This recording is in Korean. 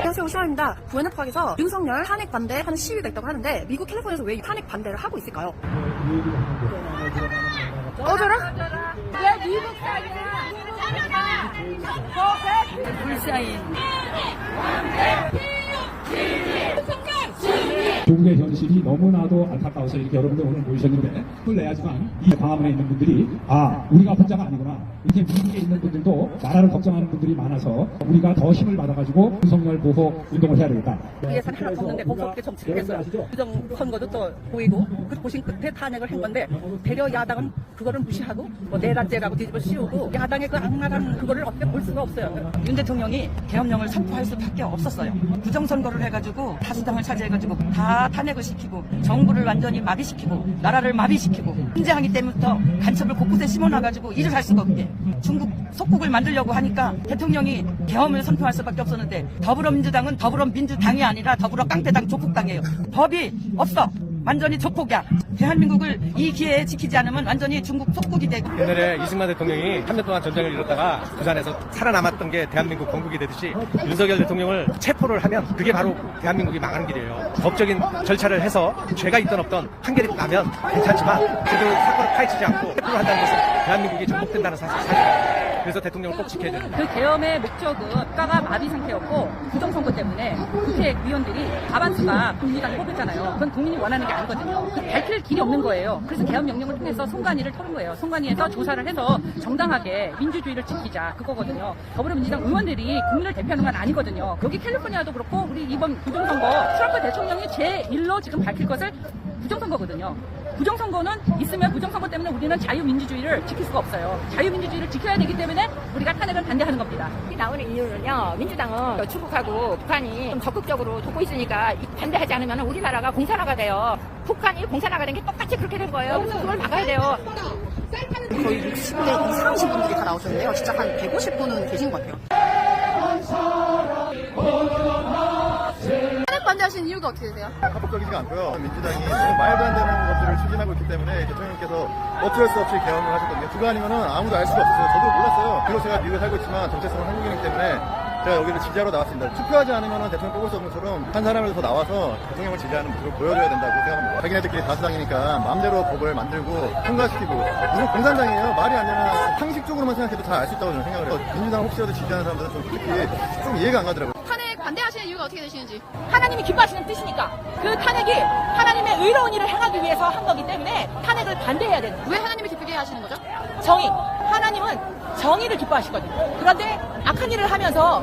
안녕하세요, 시아입니다. 부에노프락에서 윤석열 탄핵 반대하는 시위가 있다고 하는데 미국 캘리포니아에서 왜 탄핵 반대를 하고 있을까요? 꺼져라? 왜 미국 사이야? 불사인. 중국의 현실이 너무나도 안타까워서 이렇게 여러분들 오늘 모이셨는데 힘을 내야지만 이 광화문에 있는 분들이 우리가 혼자가 아니구나, 이렇게 미국에 있는 분들도 나라를 걱정하는 분들이 많아서 우리가 더 힘을 받아가지고 윤석열 보호 운동을 해야 되겠다. 예산 하나 없는데 거기서 어떻게 정치를 했어요. 부정선거도 또 보이고 그 보신 끝에 탄핵을 한 건데 대려 야당은 그거를 무시하고 뭐 내란죄라고 뒤집어 씌우고 야당의 그 악랄한 그거를 어떻게 볼 수가 없어요. 윤 대통령이 계엄령을 선포할 수밖에 없었어요. 부정선거를 해가지고 다수당을 차지해가지고 다 탄핵을 시키고 정부를 완전히 마비시키고 나라를 마비시키고 문제하기 때문부터 간첩을 곳곳에 심어놔가지고 일을 할 수가 없게 중국 속국을 만들려고 하니까 대통령이 계엄을 선포할 수밖에 없었는데 더불어민주당은 더불어민주당이 아니라 더불어 깡패당 조국당이에요. 법이 없어. 완전히 조폭이야. 대한민국을 이 기회에 지키지 않으면 완전히 중국 속국이 되고. 옛날에 이승만 대통령이 3년 동안 전쟁을 이뤘다가 부산에서 살아남았던 게 대한민국 건국이 되듯이 윤석열 대통령을 체포를 하면 그게 바로 대한민국이 망하는 길이에요. 법적인 절차를 해서 죄가 있던 없던 판결이 나면 괜찮지만 그래도 사건을 파헤치지 않고 체포를 한다는 것은 대한민국이 전복된다는 사실이에요. 그래서 대통령을 꼭 지켜야 됩니다. 그 계엄의 목적은 국가가 마비 상태였고 부정선거 때문에 국회의원들이 과반수가 국민당 뽑았잖아요. 그건 국민이 원하는 게 아니거든요. 밝힐 길이 없는 거예요. 그래서 계엄 명령을 통해서 송관위를 털은 거예요. 송관위에서 조사를 해서 정당하게 민주주의를 지키자, 그거거든요. 더불어민주당 의원들이 국민을 대표하는 건 아니거든요. 여기 캘리포니아도 그렇고 우리 이번 부정선거 트럼프 대통령이 제1로 지금 밝힐 것을 부정선거거든요. 부정선거는 있으면 부정선거 때문에 우리는 자유민주주의를 지킬 수가 없어요. 자유민주주의를 지켜야 되기 때문에 우리가 탄핵을 반대하는 겁니다. 나오는 이유는요, 민주당은 중국하고 북한이 좀 적극적으로 돕고 있으니까 반대하지 않으면 우리나라가 공산화가 돼요. 북한이 공산화가 된 게 똑같이 그렇게 된 거예요. 그래서 그걸 막아야 돼요. 거의 60대 이상이신 분들이 다 나오셨는데요. 진짜 한 150분은 계신 것 같아요. 탄핵 반대하시는 이유가 어떻게 되세요? 합법적이지가 않고요. 민주당이 말도 안 되는 것들을 추진하고 있기 때문에 대통령께서 어쩔 수 없이 개헌을 하셨거든요. 그거 아니면은 아무도 알 수가 없었어요. 저도 몰랐어요. 그리고 제가 미국에 살고 있지만 정체성은 한국인이기 때문에 제가 여기를 지지하러 나왔습니다. 투표하지 않으면은 대통령 뽑을 수 없는 것처럼 한 사람을 더 나와서 대통령을 지지하는 모습을 보여줘야 된다고 생각합니다. 자기네들끼리 다수당이니까 마음대로 법을 만들고 통과시키고, 무슨 공산당이에요. 말이 안 되면 상식적으로만 생각해도 다 알 수 있다고 저는 생각을 해요. 민주당 혹시라도 지지하는 사람들은 좀 솔직히 좀 이해가 안 가더라고요. 탄핵 반대하시는 이유가 어떻게 되시는지. 하나님이 기뻐하시는 뜻이니까 그 탄핵이 하나님의 의로운 일을 행하기 위해서 한 거기 때문에 탄핵을 반대해야 되는 거예요. 왜 하나님이 기쁘게 하시는 거죠? 정의. 하나님은 정의를 기뻐하시거든요. 그런데 악한 일을 하면서